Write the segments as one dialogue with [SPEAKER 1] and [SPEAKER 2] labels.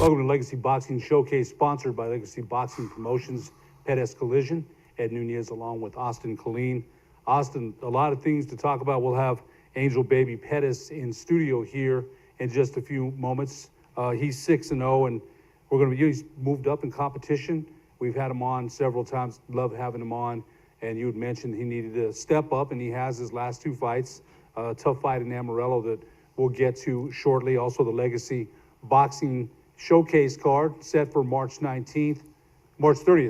[SPEAKER 1] Welcome to Legacy Boxing Showcase, sponsored by Legacy Boxing Promotions, Pettis Collision, Ed Nunez, along with Austin Colleen. Austin, a lot of things to talk about. We'll have Angel Baby Pettis in studio here in just a few moments. He's 6-0, and he's moved up in competition. We've had him on several times. Love having him on. And you had mentioned he needed to step up, and he has his last 2 fights. Tough fight in Amarillo that we'll get to shortly. Also, the Legacy Boxing Showcase card set for March 30th,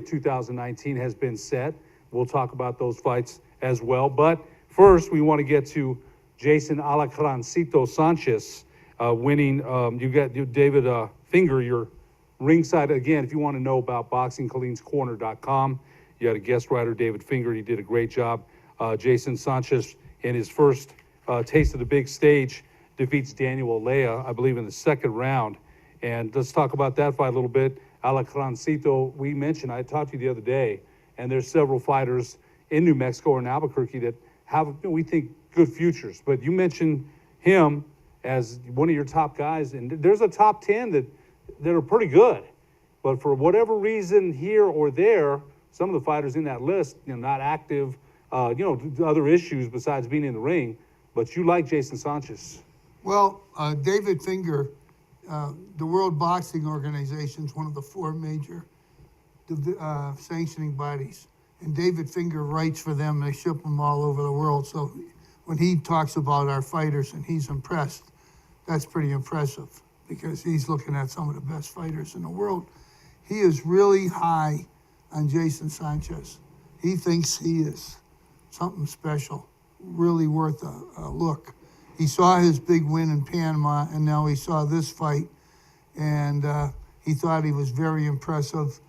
[SPEAKER 1] 2019 has been set. We'll talk about those fights as well. But first, we want to get to Jason Alacrancito Sanchez winning. You got David Finger, your ringside. Again, if you want to know about BoxingColleen'sCorner.com, you had a guest writer, David Finger. He did a great job. Jason Sanchez, in his first taste of the big stage, defeats Daniel Olea, I believe, in the 2nd round. And let's talk about that fight a little bit. Alacrancito, we mentioned, I talked to you the other day, and there's several fighters in New Mexico or in Albuquerque that have, we think, good futures. But you mentioned him as one of your top guys, and there's a top 10 that are pretty good. But for whatever reason here or there, some of the fighters in that list, not active, other issues besides being in the ring. But you like Jason Sanchez.
[SPEAKER 2] Well, David Finger, the World Boxing Organization is one of the 4 major sanctioning bodies. And David Finger writes for them, and they ship them all over the world. So when he talks about our fighters and he's impressed, that's pretty impressive because he's looking at some of the best fighters in the world. He is really high on Jason Sanchez. He thinks he is something special, really worth a look. He saw his big win in Panama, and now he saw this fight, and he thought he was very impressive.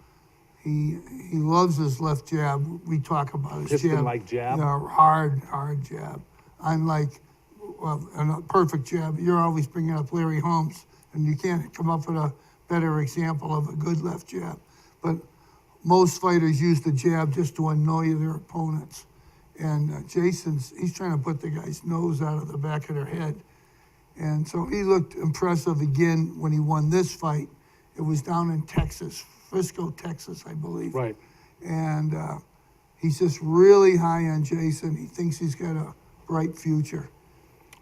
[SPEAKER 2] He loves his left jab. We talk about his
[SPEAKER 1] Piston
[SPEAKER 2] jab.
[SPEAKER 1] like jab?
[SPEAKER 2] Yeah, hard jab. I'm like, a perfect jab. You're always bringing up Larry Holmes, and you can't come up with a better example of a good left jab. But most fighters use the jab just to annoy their opponents. And he's trying to put the guy's nose out of the back of their head. And so he looked impressive again when he won this fight. It was down in Texas, Frisco, Texas, I believe.
[SPEAKER 1] Right.
[SPEAKER 2] And he's just really high on Jason. He thinks he's got a bright future.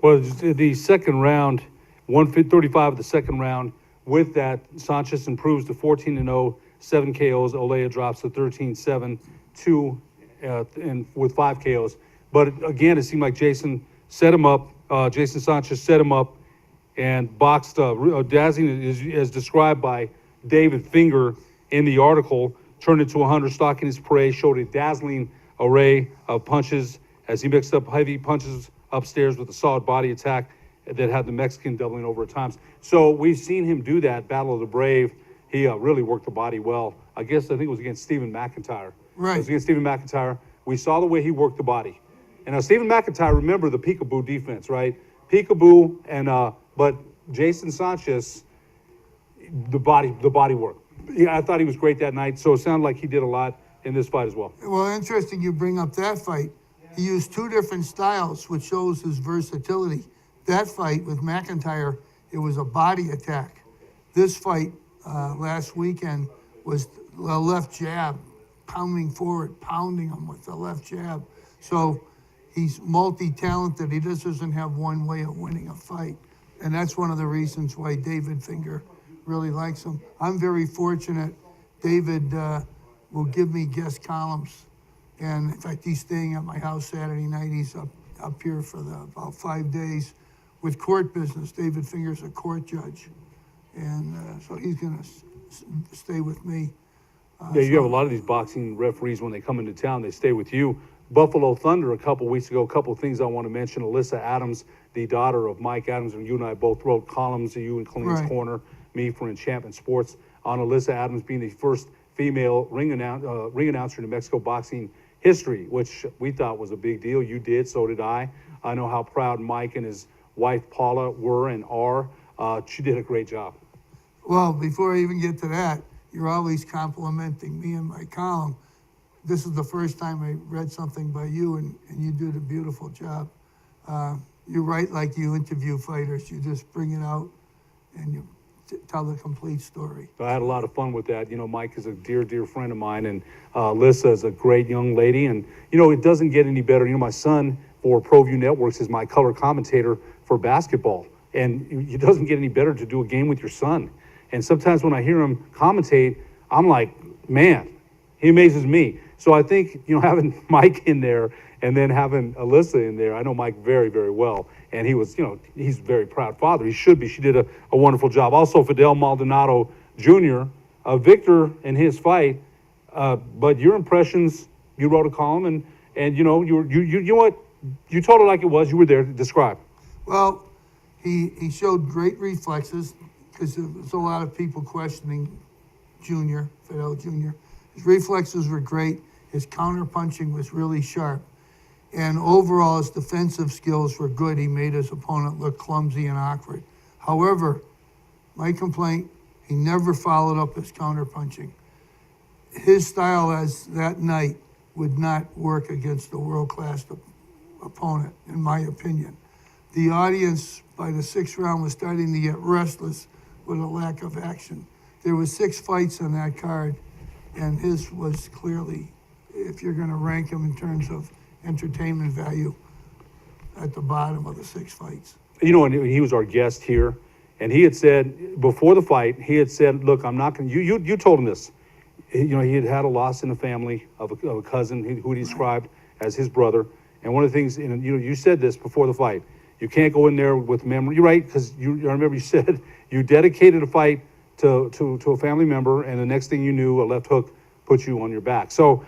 [SPEAKER 1] Well, the second round, 135 of the second round. With that, Sanchez improves to 14-0, 7 KOs. Olea drops to 13-7, 2 and with 5 KOs. But again, it seemed like Jason set him up. Jason Sanchez set him up and boxed dazzling, as described by David Finger in the article, turned into 100, stalking his prey, showed a dazzling array of punches as he mixed up heavy punches upstairs with a solid body attack that had the Mexican doubling over at times. So we've seen him do that, Battle of the Brave. He really worked the body well. I think it was against Stephen McIntyre.
[SPEAKER 2] Right.
[SPEAKER 1] It was against Stephen McIntyre. We saw the way he worked the body. And now Stephen McIntyre, remember the peekaboo defense, right? Peekaboo, and but Jason Sanchez, the body work. Yeah, I thought he was great that night. So it sounded like he did a lot in this fight as well.
[SPEAKER 2] Well, interesting you bring up that fight. He used 2 different styles, which shows his versatility. That fight with McIntyre, it was a body attack. This fight last weekend was the left jab, pounding forward, pounding him with the left jab. So he's multi-talented. He just doesn't have one way of winning a fight. And that's one of the reasons why David Finger really likes him. I'm very fortunate. David will give me guest columns. And in fact, he's staying at my house Saturday night. He's up here for about 5 days with court business. David Finger's a court judge. And so he's going to stay with me.
[SPEAKER 1] Yeah, you have a lot of these boxing referees, when they come into town, they stay with you. Buffalo Thunder a couple weeks ago, a couple of things I want to mention. Alyssa Adams, the daughter of Mike Adams, and you and I both wrote columns, you in Colleen's Corner, me for Enchantment Sports, on Alyssa Adams being the first female ring announcer in New Mexico boxing history, which we thought was a big deal. You did, so did I. I know how proud Mike and his wife Paula were and are. She did a great job.
[SPEAKER 2] Well, before I even get to that, you're always complimenting me in my column. This is the first time I read something by you, and you did a beautiful job. You write like you interview fighters. You just bring it out, and you tell the complete story.
[SPEAKER 1] I had a lot of fun with that. You know, Mike is a dear, dear friend of mine, and Lissa is a great young lady. And, you know, it doesn't get any better. You know, my son for Proview Networks is my color commentator for basketball. And it doesn't get any better to do a game with your son. And sometimes when I hear him commentate, I'm like, man, he amazes me. So I think, you know, having Mike in there and then having Alyssa in there, I know Mike very, very well. And he was, you know, he's a very proud father. He should be. She did a wonderful job. Also, Fidel Maldonado Jr., Victor in his fight. But your impressions, you wrote a column, and you know, you know what? You told it like it was. You were there to describe.
[SPEAKER 2] Well, he showed great reflexes because there was a lot of people questioning Fidel Jr. His reflexes were great. His counterpunching was really sharp. And overall, his defensive skills were good. He made his opponent look clumsy and awkward. However, my complaint, he never followed up his counterpunching. His style as that night would not work against a world-class opponent, in my opinion. The audience, by the sixth round, was starting to get restless with a lack of action. There were 6 fights on that card, and his was clearly, if you're going to rank him in terms of entertainment value, at the bottom of the 6 fights.
[SPEAKER 1] You know, and he was our guest here, and he had said, before the fight, he had said, look, I'm not going to, you told him this. You know, he had had a loss in the family of a cousin who he described as his brother. And one of the things, and you said this before the fight, you can't go in there with memory. You're right, because I remember you said you dedicated a fight to a family member, and the next thing you knew, a left hook put you on your back. So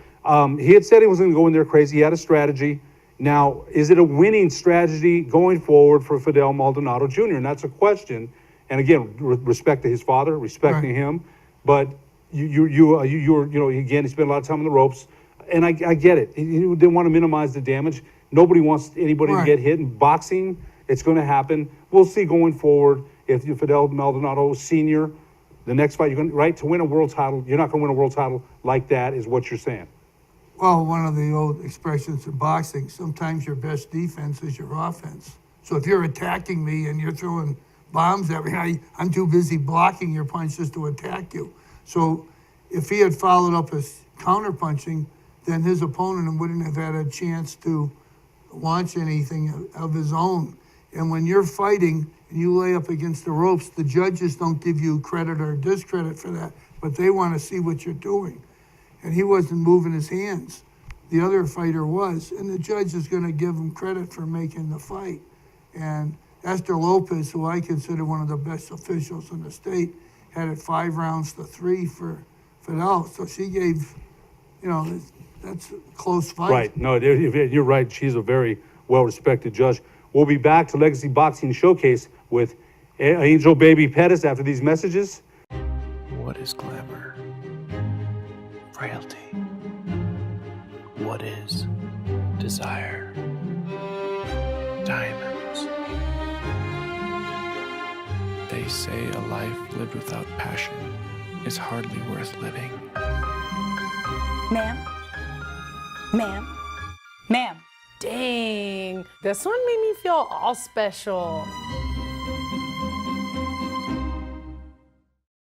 [SPEAKER 1] he had said he was going to go in there crazy. He had a strategy. Now, is it a winning strategy going forward for Fidel Maldonado Jr.? And that's a question. And again, respect to his father, respecting him. But you know, again, he spent a lot of time on the ropes. And I get it. He didn't want to minimize the damage. Nobody wants anybody to get hit. In boxing, it's going to happen. We'll see going forward if Fidel Maldonado Sr., the next fight, you're going to win a world title. You're not going to win a world title like that, is what you're saying.
[SPEAKER 2] Well, one of the old expressions in boxing, sometimes your best defense is your offense. So if you're attacking me and you're throwing bombs at me, I'm too busy blocking your punches to attack you. So if he had followed up his counterpunching, then his opponent wouldn't have had a chance to launch anything of his own. And when you're fighting and you lay up against the ropes, the judges don't give you credit or discredit for that, but they want to see what you're doing. And he wasn't moving his hands. The other fighter was, and the judge is going to give him credit for making the fight. And Esther Lopez, who I consider one of the best officials in the state, had it 5 rounds to 3 for Fidel. So she gave, you know, that's a close fight.
[SPEAKER 1] Right. No, you're right. She's a very well-respected judge. We'll be back to Legacy Boxing Showcase with Angel Baby Pettis after these messages.
[SPEAKER 3] What is glamour? Frailty. What is desire? Diamonds. They say a life lived without passion is hardly worth living.
[SPEAKER 4] Ma'am? Ma'am? Ma'am?
[SPEAKER 5] Dang, this one made me feel all special.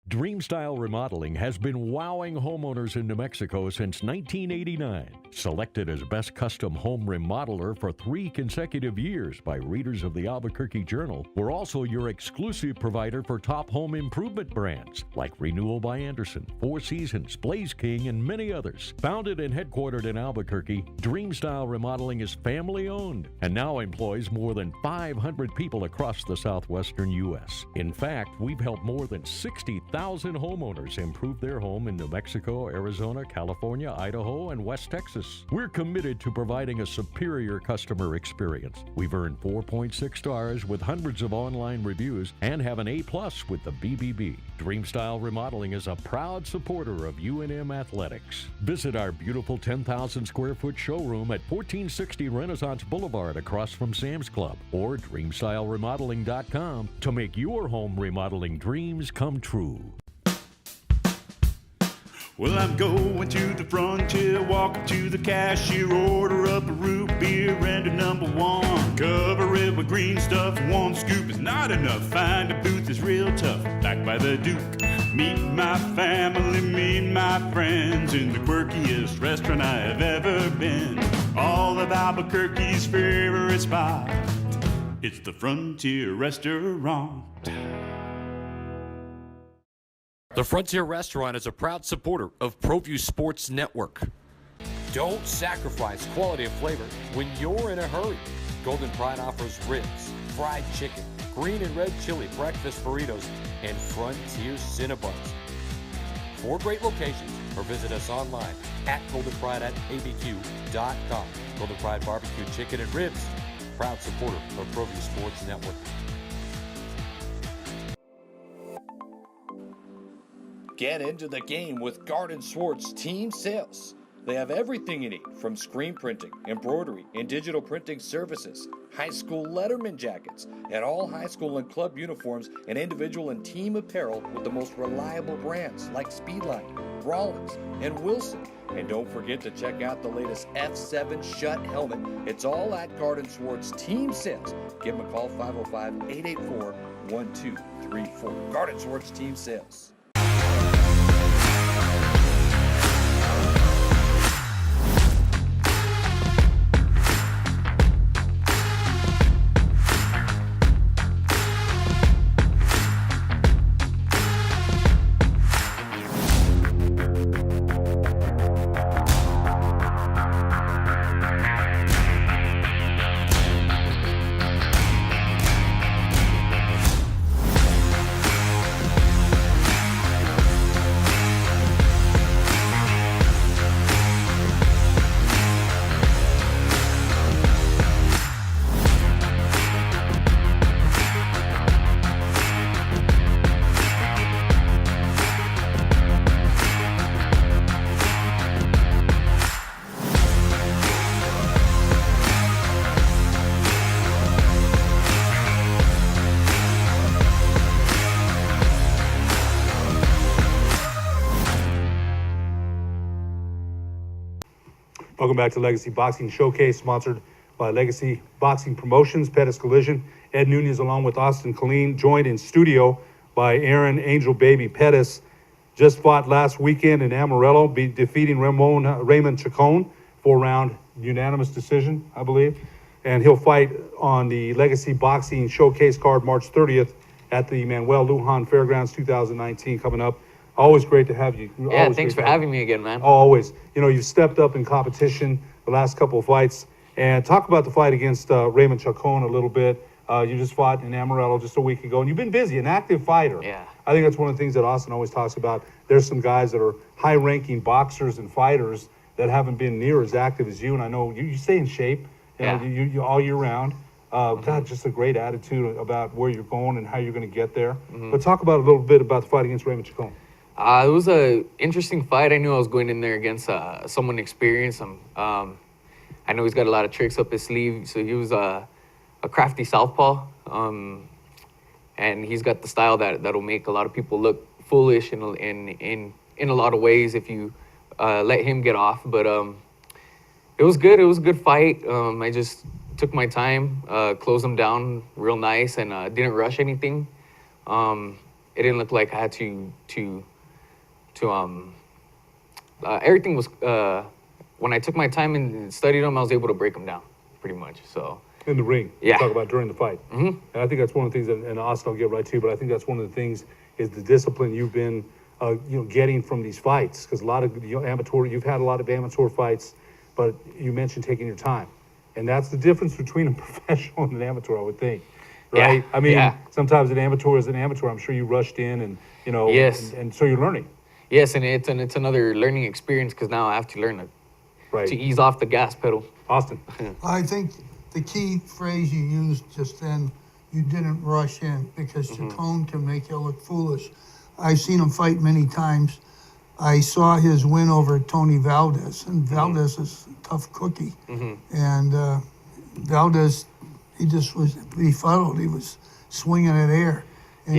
[SPEAKER 6] Dreamstyle Remodeling has been wowing homeowners in New Mexico since 1989. Selected as Best Custom Home Remodeler for 3 consecutive years by readers of the Albuquerque Journal, we're also your exclusive provider for top home improvement brands like Renewal by Anderson, Four Seasons, Blaze King, and many others. Founded and headquartered in Albuquerque, Dreamstyle Remodeling is family-owned and now employs more than 500 people across the southwestern U.S. In fact, we've helped more than 60,000 homeowners improve their home in New Mexico, Arizona, California, Idaho, and West Texas. We're committed to providing a superior customer experience. We've earned 4.6 stars with hundreds of online reviews and have an A+ with the BBB. Dreamstyle Remodeling is a proud supporter of UNM Athletics. Visit our beautiful 10,000 square foot showroom at 1460 Renaissance Boulevard across from Sam's Club, or dreamstyleremodeling.com to make your home remodeling dreams come true.
[SPEAKER 7] Well, I'm going to the frontier, walking to the cashier, order up a root beer and a #1. Cover it with green stuff, 1 scoop is not enough. Find a booth is real tough, like by the Duke. Meet my family, meet my friends in the quirkiest restaurant I have ever been. All of Albuquerque's favorite spot. It's the Frontier Restaurant.
[SPEAKER 8] The Frontier Restaurant is a proud supporter of Proview Sports Network. Don't sacrifice quality and flavor when you're in a hurry. Golden Pride offers ribs, fried chicken, green and red chili breakfast burritos, and Frontier Cinnabons. 4 great locations, or visit us online at goldenpride@abq.com. Golden Pride Barbecue Chicken and Ribs, proud supporter of Proview Sports Network. Get into the game with Garden Swartz Team Sales. They have everything you need, from screen printing, embroidery, and digital printing services, high school letterman jackets, and all high school and club uniforms, and individual and team apparel with the most reliable brands like Speedline, Rollins, and Wilson. And don't forget to check out the latest F7 Shut helmet. It's all at Garden Swartz Team Sales. Give them a call, 505-884-1234. Garden Swartz Team Sales.
[SPEAKER 1] Welcome back to Legacy Boxing Showcase, sponsored by Legacy Boxing Promotions, Pettis Collision. Ed Nunez along with Austin Colleen, joined in studio by Aaron Angel Baby Pettis. Just fought last weekend in Amarillo, defeating Raymond Chacon, 4-round unanimous decision, I believe. And he'll fight on the Legacy Boxing Showcase card March 30th at the Manuel Lujan Fairgrounds 2019 coming up. Always great to have you.
[SPEAKER 9] Yeah, thanks for having me again, man.
[SPEAKER 1] Always. You know, you've stepped up in competition the last couple of fights. And talk about the fight against Raymond Chacon a little bit. You just fought in Amarillo just a week ago, and you've been busy, an active fighter.
[SPEAKER 9] Yeah.
[SPEAKER 1] I think that's one of the things that Austin always talks about. There's some guys that are high-ranking boxers and fighters that haven't been near as active as you, and I know you stay in shape, you all year round. God, just a great attitude about where you're going and how you're going to get there. But talk about a little bit about the fight against Raymond Chacon.
[SPEAKER 9] It was an interesting fight. I knew I was going in there against someone experienced. I know he's got a lot of tricks up his sleeve. So he was a crafty southpaw, and he's got the style that'll make a lot of people look foolish in a lot of ways if you let him get off. But it was good. It was a good fight. I just took my time, closed him down real nice, and didn't rush anything. It didn't look like I had to everything was, when I took my time and studied him, I was able to break him down pretty much. So
[SPEAKER 1] in the ring,
[SPEAKER 9] yeah.
[SPEAKER 1] Talk about during the fight. And I think that's one of the things, and Austin will get right to, but I think that's one of the things is the discipline you've been, getting from these fights. Because a lot of you've had a lot of amateur fights, but you mentioned taking your time, and that's the difference between a professional and an amateur, I would think. Right?
[SPEAKER 9] Yeah.
[SPEAKER 1] I mean, sometimes an amateur is an amateur. I'm sure you rushed in, and
[SPEAKER 9] yes.
[SPEAKER 1] and so you're learning.
[SPEAKER 9] Yes, and it's another learning experience because now I have to learn to ease off the gas pedal.
[SPEAKER 1] Austin.
[SPEAKER 2] I think the key phrase you used just then, you didn't rush in, because Chacon can make you look foolish. I've seen him fight many times. I saw his win over Tony Valdez, and Valdez is a tough cookie. And Valdez, he just was befuddled. He was swinging at air. And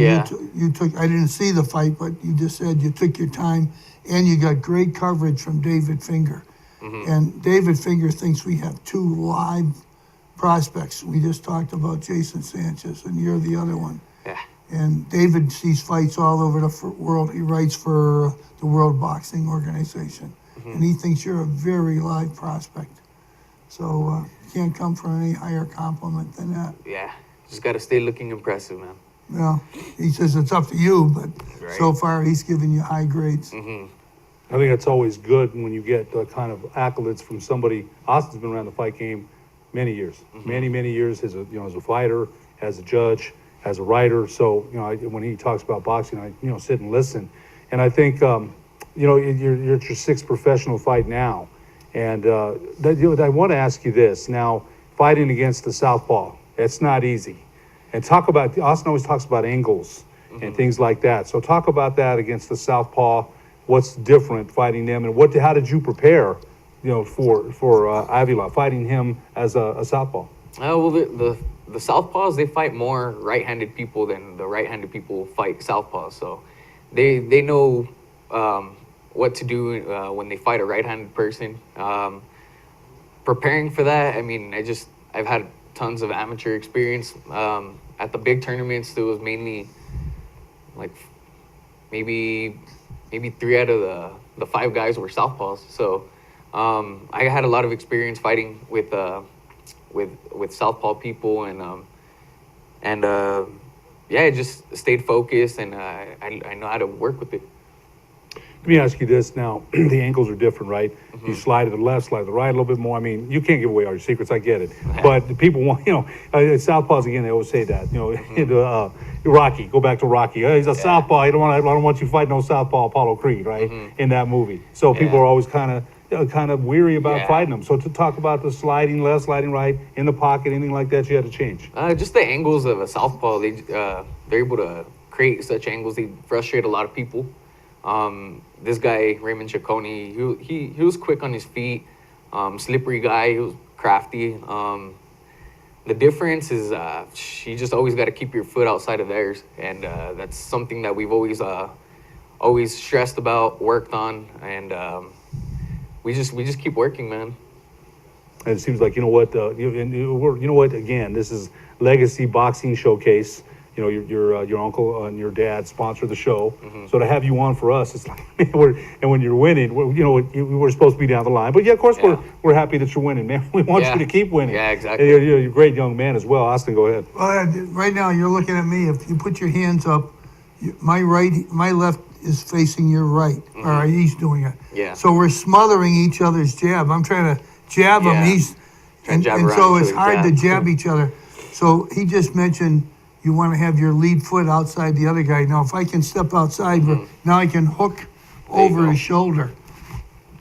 [SPEAKER 2] you took, I didn't see the fight, but you just said you took your time, and you got great coverage from David Finger. And David Finger thinks we have 2 live prospects. We just talked about Jason Sanchez, and you're the other one.
[SPEAKER 9] Yeah.
[SPEAKER 2] And David sees fights all over the world. He writes for the World Boxing Organization. And he thinks you're a very live prospect. So can't come for any higher compliment than that.
[SPEAKER 9] Yeah, just got to stay looking impressive, man.
[SPEAKER 2] Well, he says it's up to you, but
[SPEAKER 9] Right.
[SPEAKER 2] so far he's giving you high grades.
[SPEAKER 1] I think it's always good when you get the kind of accolades from somebody. Austin's been around the fight game many years, many years as a fighter, as a judge, as a writer. So when he talks about boxing, I sit and listen. And I think you're at your sixth professional fight now, and I want to ask you this now: fighting against the southpaw, it's not easy. And Austin always talks about angles and things like that. So talk about that against the southpaw. What's different fighting them, and how did you prepare, for Avila fighting him as a southpaw?
[SPEAKER 9] Well, the southpaws, they fight more right-handed people than the right-handed people fight southpaws. So they know what to do when they fight a right-handed person. Preparing for that, I mean, I've had tons of amateur experience. At the big tournaments, there was mainly like maybe 3 out of the 5 guys were southpaws. So I had a lot of experience fighting with southpaw people, and I just stayed focused, and I know how to work with it.
[SPEAKER 1] Let me ask you this now. The angles are different, right? You slide to the left, slide to the right a little bit more. I mean, you can't give away all your secrets. I get it. But the people want, southpaws, again, they always say that. Rocky, go back to Rocky. He's a southpaw. I don't want you fighting no southpaw Apollo Creed, right? In that movie. So people are always kind of weary about fighting them. So to talk about the sliding left, sliding right, in the pocket, anything like that, you had to change.
[SPEAKER 9] Just the angles of a southpaw, they're able to create such angles. They frustrate a lot of people. This guy, Raymond Ciccone, he was quick on his feet, slippery guy, he was crafty. The difference is you just always got to keep your foot outside of theirs, and that's something that we've always stressed about, worked on, and we just keep working, man.
[SPEAKER 1] And it seems like, again, this is Legacy Boxing Showcase. Your uncle and your dad sponsor the show. So to have you on for us, it's like, and when you're winning, we're supposed to be down the line. But yeah, of course, we're happy that you're winning, man. We want you to keep winning.
[SPEAKER 9] Yeah, exactly.
[SPEAKER 1] And you're a great young man as well. Austin, go ahead.
[SPEAKER 2] Well, right now you're looking at me. If you put your hands up, my left is facing your right. All right, he's doing it.
[SPEAKER 9] Yeah.
[SPEAKER 2] So we're smothering each other's jab. I'm trying to jab him. And so it's hard to jab each other. So he just mentioned you want to have your lead foot outside the other guy. Now, if I can step outside, now I can hook over his shoulder.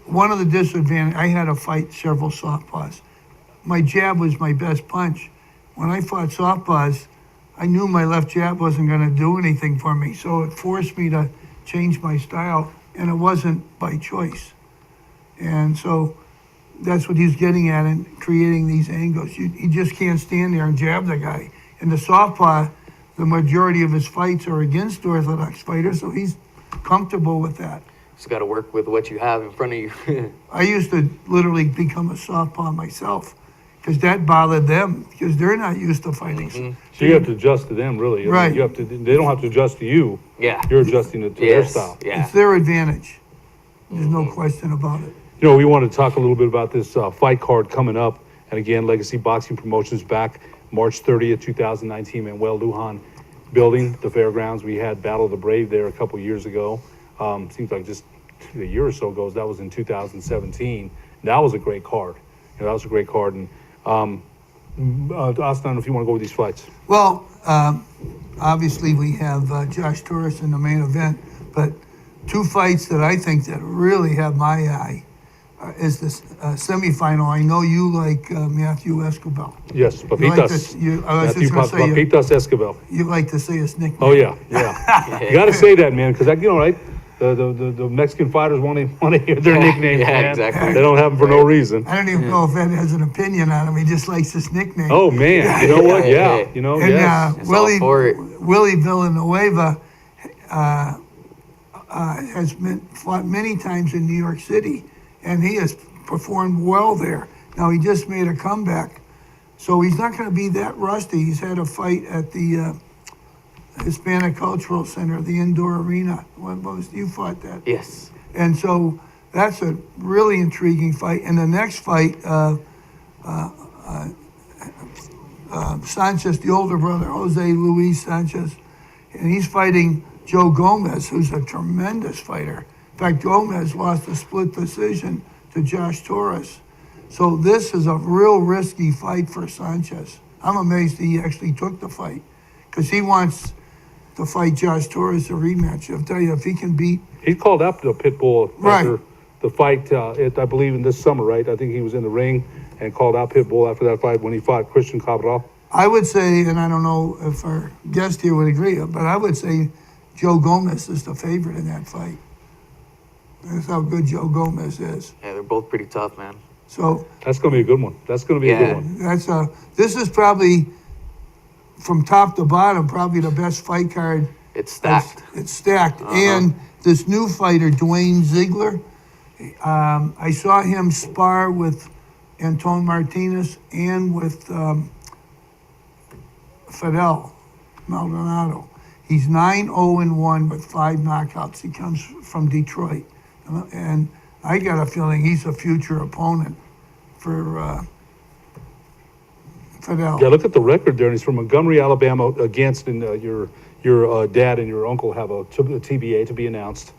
[SPEAKER 2] One of the disadvantages, I had to fight several softpaws. My jab was my best punch. When I fought softpaws, I knew my left jab wasn't going to do anything for me, so it forced me to change my style, and it wasn't by choice. And so that's what he's getting at in creating these angles. You just can't stand there and jab the guy. And the southpaw, the majority of his fights are against orthodox fighters, so he's comfortable with that.
[SPEAKER 9] Just got to work with what you have in front of you.
[SPEAKER 2] I used to literally become a southpaw myself because that bothered them because they're not used to fighting.
[SPEAKER 1] So you have to adjust to them, really.
[SPEAKER 2] Right.
[SPEAKER 1] They don't have to adjust to you.
[SPEAKER 9] Yeah.
[SPEAKER 1] You're adjusting to their style.
[SPEAKER 9] Yeah.
[SPEAKER 2] It's their advantage. There's no question about it.
[SPEAKER 1] We want to talk a little bit about this fight card coming up. And again, Legacy Boxing Promotions back March 30th, 2019, Manuel Lujan building, the fairgrounds. We had Battle of the Brave there a couple years ago. Seems like just a year or so ago. That was in 2017. That was a great card. That was a great card. And Austin, if you want to go with these fights.
[SPEAKER 2] Well, obviously we have Josh Torres in the main event, but 2 fights that I think that really have my eye is this semifinal. I know you like Matthew Escobar.
[SPEAKER 1] Yes, Papitas. Matthew Papitas Escobar.
[SPEAKER 2] You like to say his nickname.
[SPEAKER 1] Oh yeah. You got to say that, man, because right. The Mexican fighters want to hear their nicknames, man.
[SPEAKER 9] Exactly.
[SPEAKER 1] They don't have them for no reason.
[SPEAKER 2] I don't even know if Ed has an opinion on him. He just likes his nickname.
[SPEAKER 1] Oh man, you know what? Yeah,
[SPEAKER 2] And
[SPEAKER 1] yes.
[SPEAKER 2] Willie Villanueva has fought many times in New York City, and he has performed well there. Now he just made a comeback, so he's not going to be that rusty. He's had a fight at the Hispanic Cultural Center, the indoor arena. You fought that.
[SPEAKER 9] Yes.
[SPEAKER 2] And so that's a really intriguing fight. And the next fight, Sanchez, the older brother, Jose Luis Sanchez, and he's fighting Joe Gomez, who's a tremendous fighter. In fact, Gomez lost a split decision to Josh Torres. So this is a real risky fight for Sanchez. I'm amazed he actually took the fight because he wants to fight Josh Torres a rematch. I'll tell you, if he can beat...
[SPEAKER 1] He called up the Pitbull after
[SPEAKER 2] Right.
[SPEAKER 1] the fight, I believe in this summer, right? I think he was in the ring and called out Pitbull after that fight when he fought Christian Cabral.
[SPEAKER 2] I would say, and I don't know if our guest here would agree, but I would say Joe Gomez is the favorite in that fight. That's how good Joe Gomez is.
[SPEAKER 9] Yeah, they're both pretty tough, man.
[SPEAKER 2] So
[SPEAKER 1] That's going to be a good one. That's going to be a good one.
[SPEAKER 2] this is probably, from top to bottom, probably the best fight card.
[SPEAKER 9] It's stacked.
[SPEAKER 2] It's stacked. And this new fighter, Dwayne Ziegler, I saw him spar with Anton Martinez and with Fidel Maldonado. He's 9-0-1 with 5 knockouts. He comes from Detroit. And I got a feeling he's a future opponent for Fidel.
[SPEAKER 1] Yeah, look at the record there. And he's from Montgomery, Alabama, against your dad and your uncle have a TBA to be announced.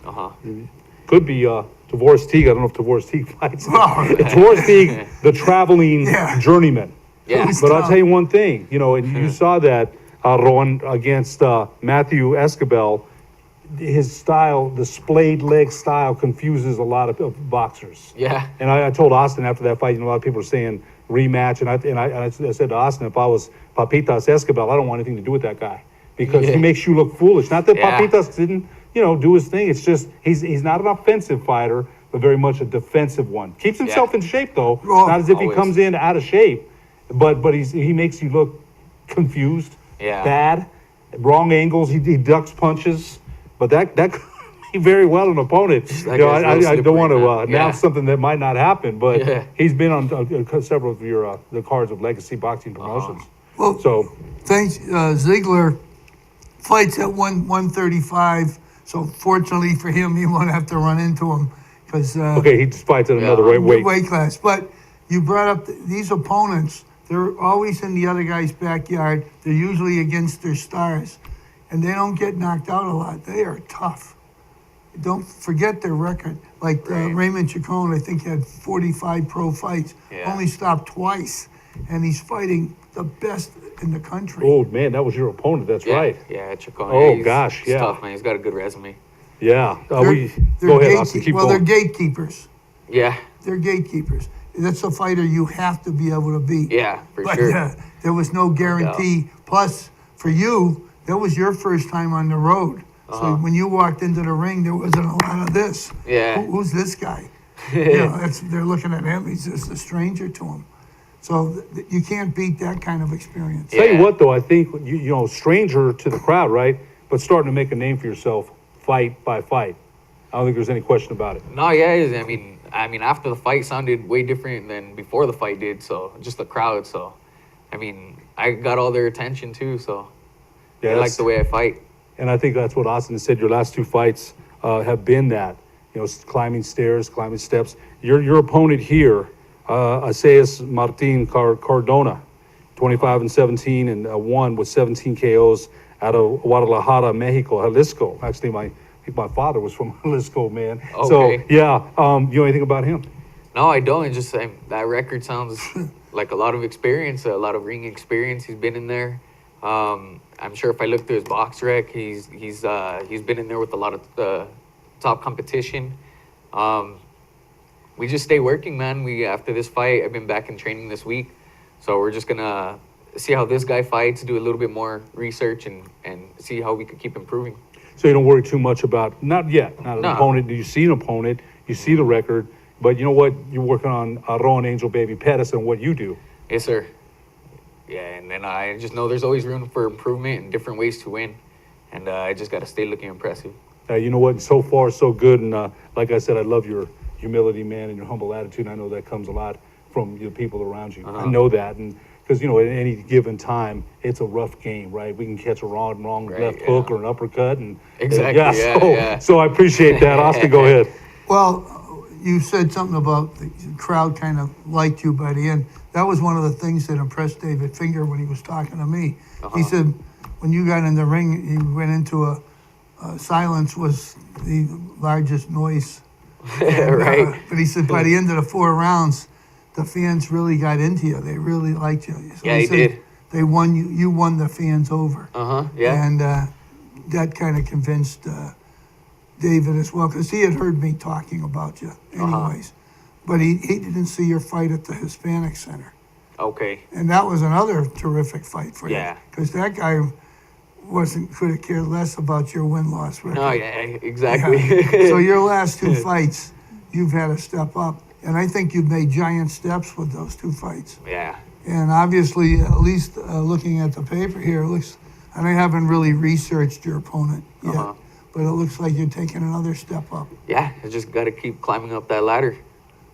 [SPEAKER 1] Could be Tavoris Teague. I don't know if Tavoris Teague fights. Tavoris Teague, the traveling journeyman.
[SPEAKER 9] Yeah.
[SPEAKER 1] But I'll tell you one thing, and you saw that, Ron, against Matthew Escobel. His style, the splayed leg style, confuses a lot of boxers.
[SPEAKER 9] Yeah.
[SPEAKER 1] And I told Austin after that fight, a lot of people are saying rematch, and I said to Austin, if I was Papitas Escobel, I don't want anything to do with that guy because he makes you look foolish. Not that Papitas didn't, do his thing. It's just he's not an offensive fighter, but very much a defensive one. Keeps himself in shape though, not as if he comes in out of shape, but he makes you look confused, bad, wrong angles. He ducks punches. But that could be very well an opponent. I don't want to announce something that might not happen, but he's been on several of the cards of Legacy Boxing Promotions.
[SPEAKER 2] Well, thanks. Ziegler fights at 135, so fortunately for him, he won't have to run into him because
[SPEAKER 1] he just fights at another weight
[SPEAKER 2] class. But you brought up these opponents; they're always in the other guy's backyard. They're usually against their stars. And they don't get knocked out a lot. They are tough. Don't forget their record. Like Raymond Chacon, I think, had 45 pro fights. Only stopped twice. And he's fighting the best in the country.
[SPEAKER 1] Oh, man, that was your opponent. That's right.
[SPEAKER 9] Yeah, Chacon.
[SPEAKER 1] Oh, gosh,
[SPEAKER 9] he's tough, man. He's got a good resume.
[SPEAKER 1] Yeah. Go ahead, Austin. Keep going.
[SPEAKER 2] They're gatekeepers.
[SPEAKER 9] Yeah.
[SPEAKER 2] They're gatekeepers. That's a fighter you have to be able to beat.
[SPEAKER 9] Yeah, for sure.
[SPEAKER 2] There was no guarantee. Plus, for you, that was your first time on the road. So when you walked into the ring, there wasn't a lot of this.
[SPEAKER 9] Yeah.
[SPEAKER 2] Who's this guy? They're looking at him. He's just a stranger to him. So you can't beat that kind of experience.
[SPEAKER 1] Tell you what, though, I think, stranger to the crowd, right? But starting to make a name for yourself fight by fight. I don't think there's any question about it.
[SPEAKER 9] No, yeah. I mean, after the fight sounded way different than before the fight did. So just the crowd. So, I got all their attention too. So.
[SPEAKER 1] Yeah,
[SPEAKER 9] they like the way I fight.
[SPEAKER 1] And I think that's what Austin said. Your last 2 fights have been that, climbing stairs, climbing steps. Your opponent here, Asaeus Martin Cardona, 25-17 and won with 17 KOs out of Guadalajara, Mexico, Jalisco. Actually, I think my father was from Jalisco, man.
[SPEAKER 9] Okay.
[SPEAKER 1] So, you know anything about him?
[SPEAKER 9] No, I don't. It's just that record sounds like a lot of experience, a lot of ring experience. He's been in there. I'm sure if I look through his box rec, he's been in there with a lot of top competition. We just stay working, man. After this fight, I've been back in training this week, so we're just gonna see how this guy fights, do a little bit more research, and see how we could keep improving.
[SPEAKER 1] So you don't worry too much about not an opponent. You see an opponent, you see the record, but you know what? You're working on Ron Angel Baby Pettis and what you do.
[SPEAKER 9] Yes, sir. Yeah, and then I just know there's always room for improvement and different ways to win. And I just got to stay looking impressive.
[SPEAKER 1] You know what? So far, so good. And like I said, I love your humility, man, and your humble attitude. I know that comes a lot from the people around you. I know that. And because, you know, at any given time, it's a rough game, right? We can catch a wrong
[SPEAKER 9] Right,
[SPEAKER 1] left
[SPEAKER 9] yeah.
[SPEAKER 1] hook or an uppercut. And
[SPEAKER 9] Exactly, yeah,
[SPEAKER 1] so,
[SPEAKER 9] yeah.
[SPEAKER 1] so I appreciate that. Austin, go ahead.
[SPEAKER 2] Well, you said something about the crowd kind of liked you by the end. That was one of the things that impressed David Finger when he was talking to me. He said when you got in the ring, you went into a silence was the largest noise. And,
[SPEAKER 9] Right.
[SPEAKER 2] but he said by the end of the 4 rounds, the fans really got into you. They really liked you. So
[SPEAKER 9] Yeah, he
[SPEAKER 2] said
[SPEAKER 9] did.
[SPEAKER 2] They won you. You won the fans over.
[SPEAKER 9] Yeah.
[SPEAKER 2] And that kind of convinced David as well, because he had heard me talking about you anyways. But he didn't see your fight at the Hispanic Center.
[SPEAKER 9] Okay.
[SPEAKER 2] And that was another terrific fight for you.
[SPEAKER 9] Yeah.
[SPEAKER 2] Because that guy could have cared less about your win-loss record.
[SPEAKER 9] No, yeah, exactly.
[SPEAKER 2] Yeah. So your last 2 fights, you've had to step up. And I think you've made giant steps with those 2 fights.
[SPEAKER 9] Yeah.
[SPEAKER 2] And obviously, at least looking at the paper here, it looks, and I haven't really researched your opponent yet, but it looks like you're taking another step up.
[SPEAKER 9] Yeah, I just got to keep climbing up that ladder.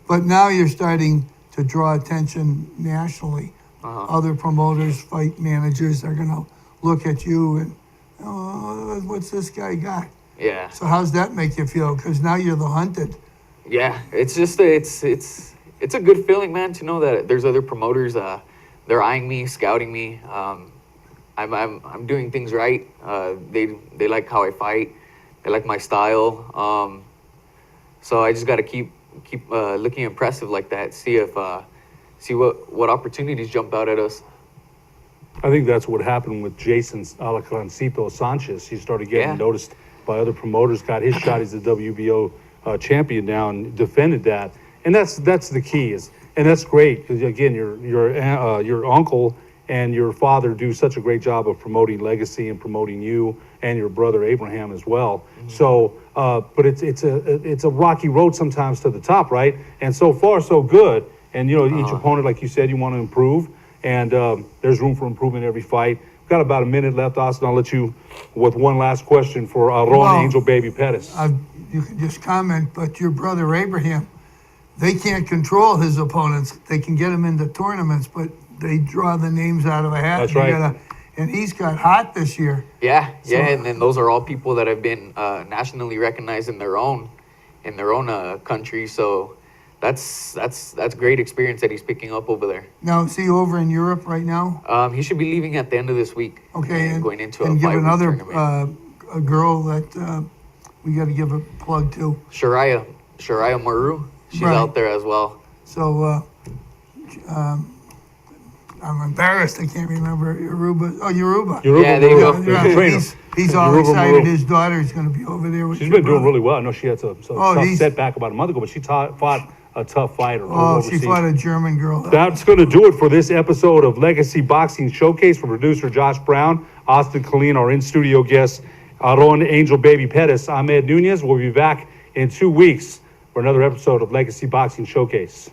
[SPEAKER 2] But now you're starting to draw attention nationally. Other promoters, fight managers, they're going to look at you and, oh, what's this guy got?
[SPEAKER 9] Yeah.
[SPEAKER 2] So how's that make you feel? Because now you're the hunted.
[SPEAKER 9] Yeah, it's just it's a good feeling, man, to know that there's other promoters. They're eyeing me, scouting me. I'm doing things right. They like how I fight. They like my style. So I just got to keep looking impressive like that. See what opportunities jump out at us.
[SPEAKER 1] I think that's what happened with Jason Alacrancito Sanchez. He started getting noticed by other promoters, got his shot. He's the WBO champion now and defended that. And that's the key and that's great because again, your uncle and your father do such a great job of promoting legacy and promoting you and your brother Abraham as well. So, but it's a rocky road sometimes to the top, right? And so far so good. And you know, each opponent, like you said, you want to improve, and there's room for improvement every fight. We've got about a minute left, Austin. I'll let you with one last question for Ron Angel Baby Pettis.
[SPEAKER 2] You can just comment, but your brother Abraham, they can't control his opponents. They can get him into tournaments, but they draw the names out of a hat.
[SPEAKER 1] That's right.
[SPEAKER 2] And he's got hot this year.
[SPEAKER 9] Yeah, and then those are all people that have been nationally recognized in their own country. So that's great experience that he's picking up over there.
[SPEAKER 2] Now, is he over in Europe right now?
[SPEAKER 9] He should be leaving at the end of this week.
[SPEAKER 2] Okay,
[SPEAKER 9] and going into
[SPEAKER 2] and
[SPEAKER 9] a
[SPEAKER 2] give
[SPEAKER 9] 5-week
[SPEAKER 2] another
[SPEAKER 9] tournament.
[SPEAKER 2] a girl that we got to give a plug to.
[SPEAKER 9] Shariah Maru, she's
[SPEAKER 2] Right.
[SPEAKER 9] out there as well.
[SPEAKER 2] So I'm embarrassed. I can't remember Yoruba. Oh, Yoruba.
[SPEAKER 9] Yeah, there you go.
[SPEAKER 2] Yeah,
[SPEAKER 1] Trainer.
[SPEAKER 2] he's all
[SPEAKER 1] Yoruba
[SPEAKER 2] excited.
[SPEAKER 1] Maru.
[SPEAKER 2] His daughter's going to be over there with
[SPEAKER 1] She's
[SPEAKER 2] your
[SPEAKER 1] been doing
[SPEAKER 2] brother.
[SPEAKER 1] really well. I know she had some
[SPEAKER 2] Oh,
[SPEAKER 1] tough
[SPEAKER 2] he's-
[SPEAKER 1] setback about a month ago, but she fought a tough fighter.
[SPEAKER 2] Oh, she
[SPEAKER 1] overseas.
[SPEAKER 2] fought a German girl.
[SPEAKER 1] That's going to do it for this episode of Legacy Boxing Showcase. For producer Josh Brown, Austin Colleen, our in-studio guest, Aaron Angel Baby Pettis, I'm Ed Nunez. We'll be back in 2 weeks for another episode of Legacy Boxing Showcase.